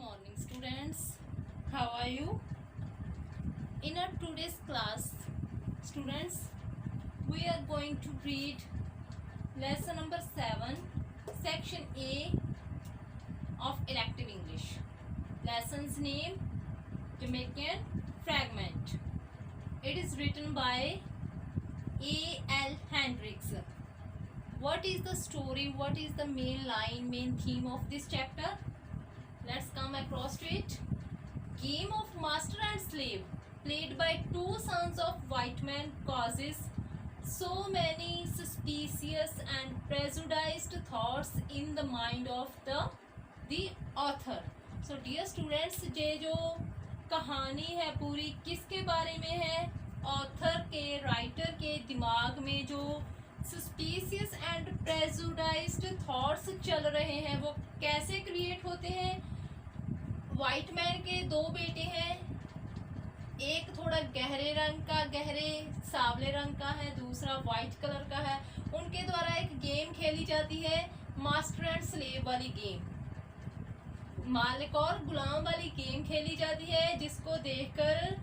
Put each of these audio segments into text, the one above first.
morning students, how are you? In our today's class students, we are going to read lesson number 7 section A of elective English. Lesson's name Jamaican Fragment. It is written by A.L. Hendricks. What is the story? What is the main theme of this chapter? Let's come across to it. Game of master and slave played by two sons of white men causes so many suspicious and prejudiced thoughts in the mind of the author. So dear students, ये जो कहानी है पूरी किसके बारे में है? Author के, राइटर के दिमाग में जो सस्पिशियस एंड प्रेजुडाइज्ड थॉट्स चल रहे हैं वो कैसे क्रिएट होते हैं? वाइट मैन के दो बेटे हैं, एक थोड़ा गहरे रंग का, गहरे सावले रंग का है, दूसरा वाइट कलर का है। उनके द्वारा एक गेम खेली जाती है, मास्टर एंड स्लेव वाली गेम, मालिक और गुलाम वाली गेम खेली जाती है, जिसको देखकर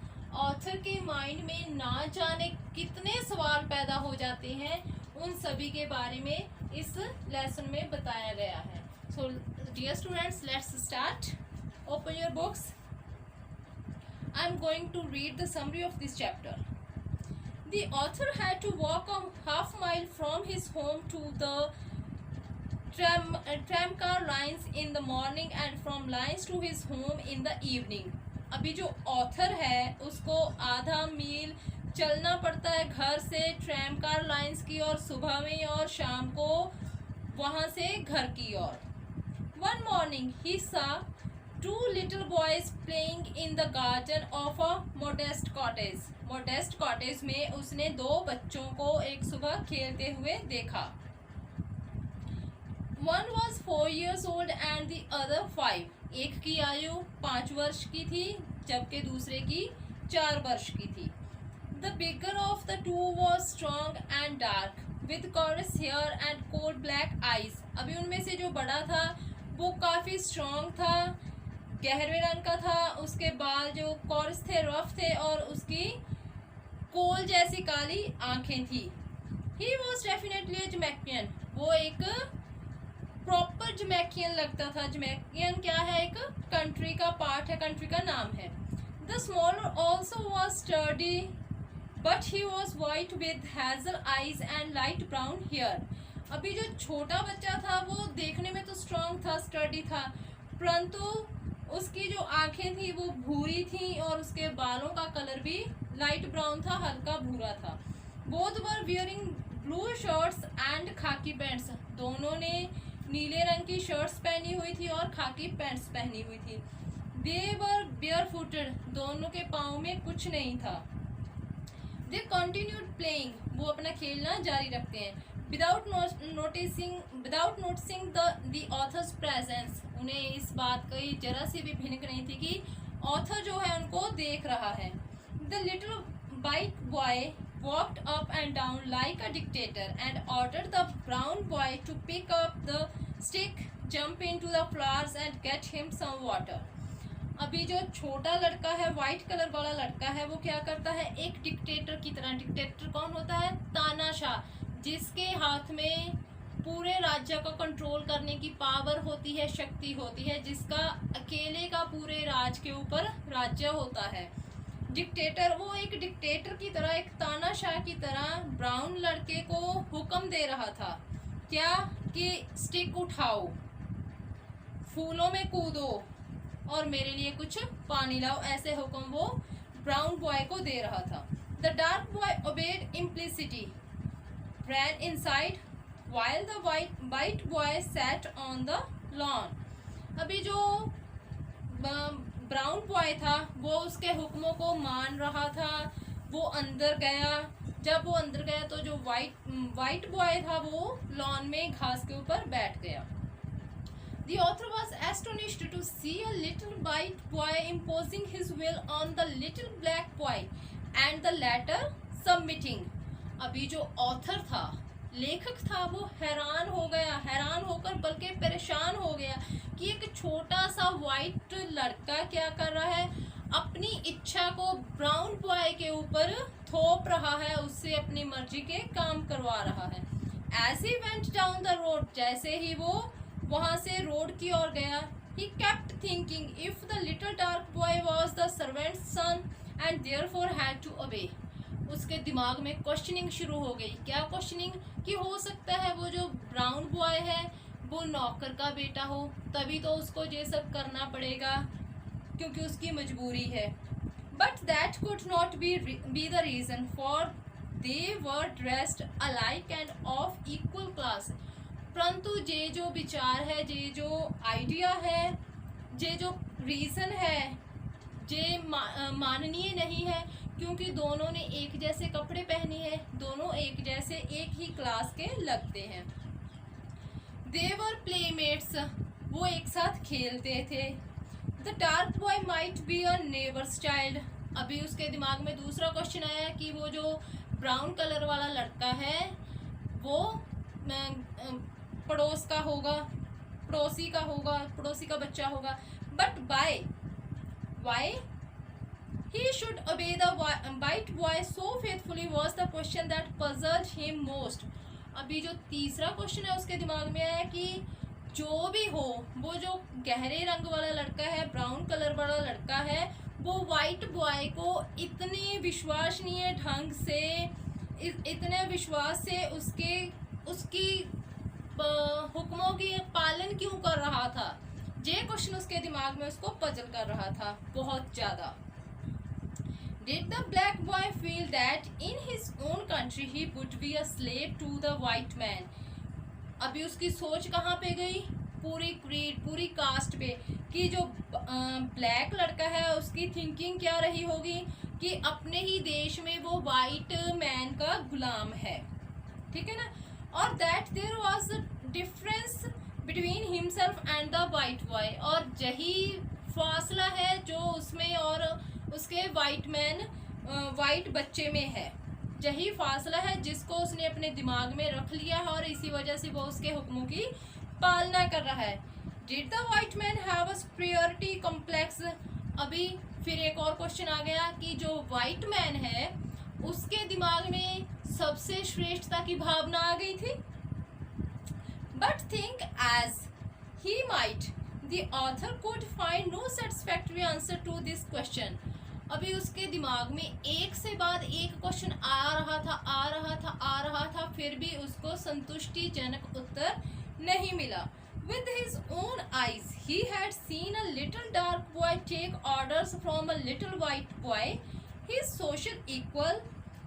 ऑथर के माइंड में ना जाने कितने सवाल पैदा हो जाते हैं। उन सभी के बारे में इस लेसन में बताया गया है। So dear students, let's start. Open your books. I am going to read the summary of this chapter. The author had to walk a half mile from his home to the tramcar lines in the morning and from lines to his home in the evening. अभी जो author है उसको आधा मील चलना पड़ता है घर से ट्रैमकार लाइंस की ओर सुबह में और शाम को वहाँ से घर की ओर. One morning he saw two little boys playing in the garden of a modest cottage. modest cottage में उसने दो बच्चों को एक सुबह खेलते हुए देखा. One was 4 years old and the other 5. एक की आयु 5 वर्ष की थी जबकि दूसरे की 4 वर्ष की थी. The bigger of the two was strong and dark with coarse hair and coal black eyes. अभी उनमें से जो बड़ा था वो काफी स्ट्रॉन्ग था, गहरे रंग का था, उसके बाल जो कॉर्स थे, रफ थे और उसकी कोल जैसी काली आंखें थी. He was definitely a Jamaican. वो एक प्रॉपर जमैकियन लगता था. जमैकियन क्या है? एक कंट्री का पार्ट है, कंट्री का नाम है. The smaller also was sturdy, but he was white with hazel eyes and light brown hair. अभी जो छोटा बच्चा था वो देखने में तो स्ट्रॉन्ग था, स्टर्डी था, परंतु उसकी जो आंखें थी वो भूरी थी और उसके बालों का कलर भी लाइट ब्राउन था, हल्का भूरा था. Both were wearing blue shirts and खाकी पैंट्स. दोनों ने नीले रंग की शर्ट्स पहनी हुई थी और खाकी पैंट्स पहनी हुई थी. दे वर बेयर फुटेड. दोनों के पाँव में कुछ नहीं था. दे कंटिन्यूड प्लेइंग. वो अपना खेलना जारी रखते हैं. Without noticing the author's presence. उन्हें इस बात की जरा सी भी भिनक नहीं थी कि ऑथर जो है उनको देख रहा है. The little white boy walked up and down like a dictator and ordered the brown boy to pick up the stick, jump into the flowers and get him some water. अभी जो छोटा लड़का है, व्हाइट कलर वाला लड़का है, वो क्या करता है? एक डिक्टेटर की तरह. डिक्टेटर कौन होता है? तानाशाह, जिसके हाथ में पूरे राज्य को कंट्रोल करने की पावर होती है, शक्ति होती है, जिसका अकेले का पूरे राज के ऊपर राज्य होता है. डिक्टेटर, वो एक डिक्टेटर की तरह, एक तानाशाह की तरह ब्राउन लड़के को हुक्म दे रहा था. क्या? कि स्टिक उठाओ, फूलों में कूदो और मेरे लिए कुछ पानी लाओ. ऐसे हुक्म वो ब्राउन बॉय को दे रहा था. The dark boy obeyed implicitly, ran inside while the white boy sat on the lawn. अभी जो ब्राउन बॉय था वो उसके हुक्मों को मान रहा था. वो अंदर गया. जब वो अंदर गया तो जो वाइट बॉय था वो लॉन में घास के ऊपर बैठ गया. The author was astonished to see a little white boy imposing his will on the little black boy and the latter submitting. अभी जो ऑथर था, लेखक था, वो हैरान हो गया, हैरान होकर बल्कि परेशान हो गया कि एक छोटा सा वाइट लड़का क्या कर रहा है, अपनी इच्छा को ब्राउन बॉय के ऊपर थोप रहा है, उससे अपनी मर्जी के काम करवा रहा है। As he went down the road, जैसे ही वो वहां से रोड की ओर गया, he kept thinking if the little dark boy was the servant's son and therefore had to obey. उसके दिमाग में क्वेश्चनिंग शुरू हो गई। क्या क्वेश्चनिंग? कि हो सकता है वो जो ब्राउन बॉय है वो नौकर का बेटा हो, तभी तो उसको ये सब करना पड़ेगा क्योंकि उसकी मजबूरी है। But that could not be the reason, for they were dressed alike and of equal class. परंतु ये जो विचार है, ये जो आइडिया है, ये जो रीजन है, ये माननीय नहीं है, क्योंकि दोनों ने एक जैसे कपड़े पहने हैं, दोनों एक जैसे एक ही क्लास के लगते हैं। दे वर प्लेमेट्स, वो एक साथ खेलते थे। The dark boy might be a neighbours child. अभी उसके दिमाग में दूसरा क्वेश्चन आया कि वो जो ब्राउन कलर वाला लड़का है वो पड़ोस का होगा, पड़ोसी का बच्चा होगा। But why he should obey the white boy so faithfully was the question that puzzled him most. अभी जो तीसरा क्वेश्चन है उसके दिमाग में आया कि जो भी हो, वो जो गहरे रंग वाला लड़का है, ब्राउन कलर वाला लड़का है, वो वाइट बॉय को इतने विश्वसनीय ढंग से, इतने विश्वास से उसकी हुक्मों की पालन क्यों कर रहा था। ये क्वेश्चन उसके दिमाग में उसको पजल कर रहा था बहुत ज़्यादा। Did the black boy feel that in his own country he would be a slave to the white man? अभी उसकी सोच कहाँ पे गई? पूरी क्रीड, पूरी कास्ट पे, कि जो ब्लैक लड़का है उसकी थिंकिंग क्या रही होगी कि अपने ही देश में वो वाइट मैन का गुलाम है, ठीक है ना। और that there was a difference between himself and the white boy, और यही फासला है जो उसमें और उसके वाइट बच्चे में है। यही फासला है जिसको उसने अपने दिमाग में रख लिया है और इसी वजह से वो उसके हुक्मों की पालना कर रहा है। Did the white man have a superiority complex? अभी फिर एक और क्वेश्चन आ गया कि जो वाइट मैन है उसके दिमाग में सबसे श्रेष्ठता की भावना आ गई थी। But think as he might, the author could find no satisfactory answer to this question. अभी उसके दिमाग में एक से बाद एक क्वेश्चन आ रहा था, फिर भी उसको संतुष्टिजनक उत्तर नहीं मिला। With his own eyes, he had seen a little dark boy take orders from a little white boy, his social equal,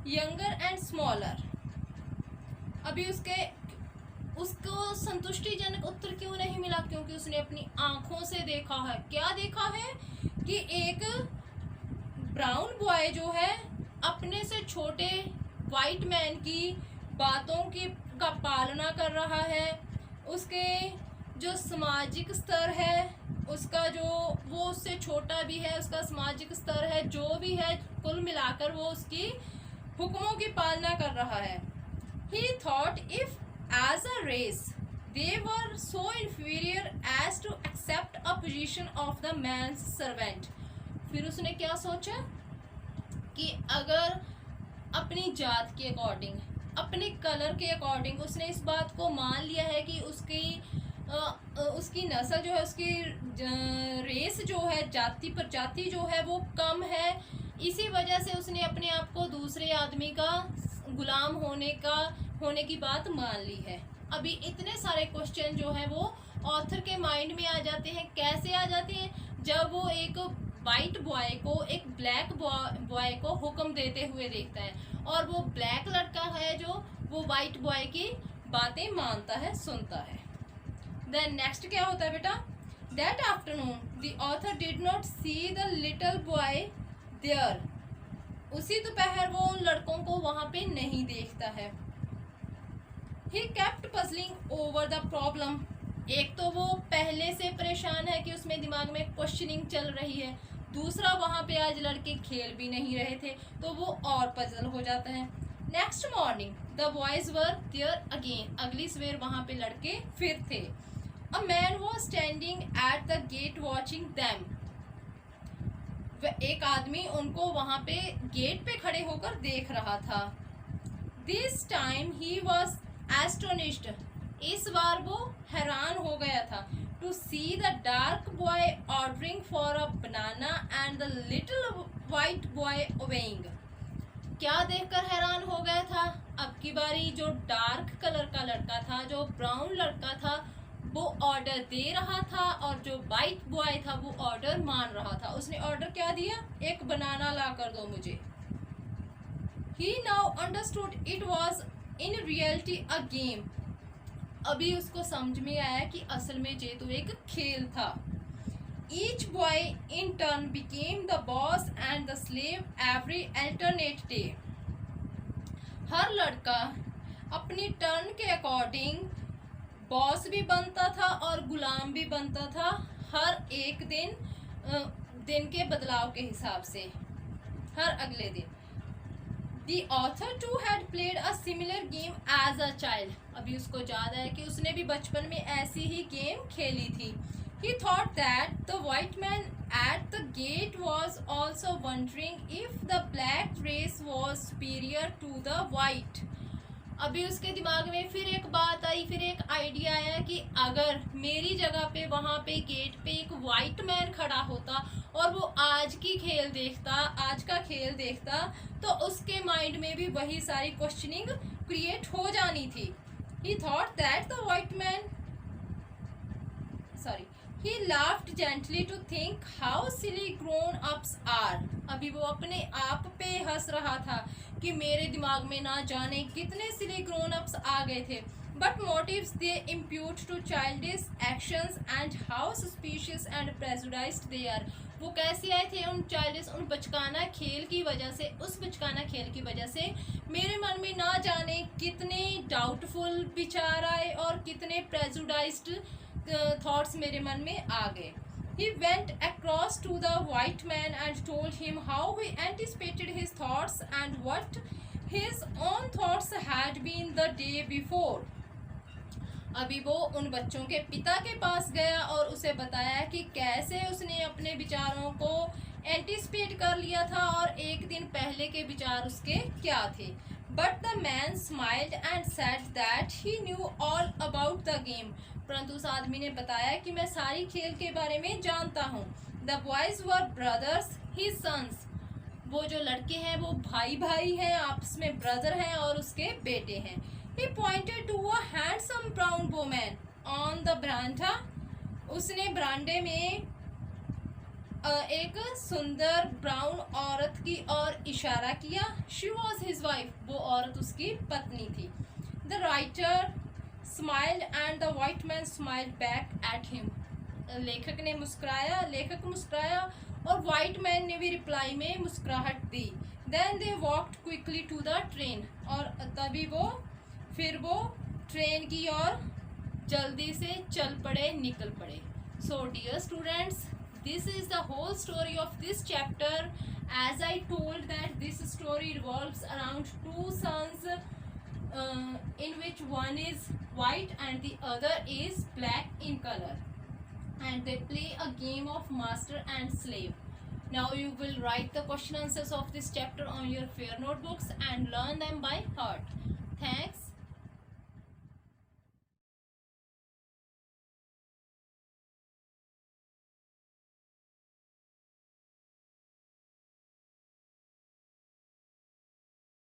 younger and smaller. अभी उसको संतुष्टिजनक उत्तर क्यों नहीं मिला? क्योंकि उसने अपनी आंखों से देखा है। क्या देखा है? कि एक ब्राउन बॉय जो है अपने से छोटे वाइट मैन की बातों का पालना कर रहा है। उसके जो सामाजिक स्तर है उसका, जो वो उससे छोटा भी है, उसका सामाजिक स्तर है, जो भी है कुल मिलाकर वो उसकी हुक्मों की पालना कर रहा है। He thought if as a race they were so inferior as to accept a position of the man's servant. फिर उसने क्या सोचा कि अगर अपनी जात के अकॉर्डिंग, अपने कलर के अकॉर्डिंग उसने इस बात को मान लिया है कि उसकी नस्ल जो है, उसकी रेस जो है, जाति प्रजाति जो है वो कम है, इसी वजह से उसने अपने आप को दूसरे आदमी का गुलाम होने की बात मान ली है। अभी इतने सारे क्वेश्चन जो है वो ऑथर के माइंड में आ जाते हैं। कैसे आ जाते हैं? जब वो एक वाइट बॉय को एक ब्लैक बॉय को हुक्म देते हुए देखता है और वो ब्लैक लड़का है जो वो वाइट बॉय की बातें मानता है, सुनता है। देन नेक्स्ट क्या होता है बेटा? That afternoon the author did not see the little boy there. उसी दोपहर वो उन लड़कों को वहां पे नहीं देखता है। He kept puzzling over the problem. एक तो वो पहले से परेशान है कि उसमें दिमाग में क्वेश्चनिंग चल रही है, दूसरा वहाँ पे आज लड़के खेल भी नहीं रहे थे तो वो और पजल हो जाता है। Next morning the boys were there again. अगली सवेर वहाँ पे लड़के फिर थे। A man was standing at the gate watching them. एक आदमी उनको वहां पे गेट पे खड़े होकर देख रहा था. This time he was astonished. इस बार वो हैरान हो गया था. To see the dark boy ordering for a banana and the little white boy obeying. क्या देखकर हैरान हो गया था? अब की बारी जो डार्क कलर का लड़का था, जो ब्राउन लड़का था, वो ऑर्डर दे रहा था और जो वाइट बॉय था वो ऑर्डर मान रहा था. उसने ऑर्डर क्या दिया? एक बनाना ला कर दो मुझे. He now understood it was in reality a game. अभी उसको समझ में आया कि असल में ये तो एक खेल था. Each boy in turn became the boss and the slave every alternate day. हर लड़का अपनी टर्न के अकॉर्डिंग बॉस भी बनता था और गुलाम भी बनता था, हर एक दिन के बदलाव के हिसाब से, हर अगले दिन. The author too had played a similar game as a child. अभी उसको याद है कि उसने भी बचपन में ऐसी ही गेम खेली थी. He thought that the white man at the gate was also wondering if the black race was superior to the white. अभी उसके दिमाग में फिर एक बात आई, फिर एक आइडिया आया कि अगर मेरी जगह पे वहाँ पे गेट पे एक वाइट मैन खड़ा होता और वो आज का खेल देखता तो उसके माइंड में भी वही सारी क्वेश्चनिंग क्रिएट हो जानी थी. He thought that the white man He laughed gently to think how silly grown-ups are. अभी वो अपने आप पे हंस रहा था कि मेरे दिमाग में ना जाने कितने silly grown-ups आ गए थे. But motives they impute to childish actions and how suspicious and prejudiced they are. वो कैसे आए थे उन बचकाना खेल की वजह से, उस बचकाना खेल की वजह से मेरे मन में ना जाने कितने डाउटफुल विचार आए और कितने प्रेजुडाइज्ड थॉट्स मेरे मन में आ गए. He went across to the white man and told him how he anticipated his thoughts and what his own thoughts had been the day before. अभी वो उन बच्चों के पिता के पास गया और उसे बताया कि कैसे उसने अपने विचारों को एंटिसिपेट कर लिया था और एक दिन पहले के विचार उसके क्या थे. But the man smiled and said that he knew all about the game. परंतु उस आदमी ने बताया कि मैं सारी खेल के बारे में जानता हूँ. The boys were brothers, his sons. वो जो लड़के हैं वो भाई भाई हैं, आपस में ब्रदर हैं और उसके बेटे हैं. He pointed to a handsome brown woman on the veranda. उसने बरांडे में एक सुंदर ब्राउन औरत की ओर इशारा किया. She was his wife. वो औरत उसकी पत्नी थी. The writer smiled and the white man smiled back at him. लेखक मुस्कुराया और व्हाइट मैन ने भी रिप्लाई में मुस्कुराहट दी. Then they walked quickly to the train. और तभी वो ट्रेन की ओर जल्दी से निकल पड़े. So dear students, this is the whole story of this chapter. As I told that this story revolves around two sons in which one is white and the other is black in color, and they play a game of master and slave. Now you will write the question answers of this chapter on your fair notebooks and learn them by heart. Thanks.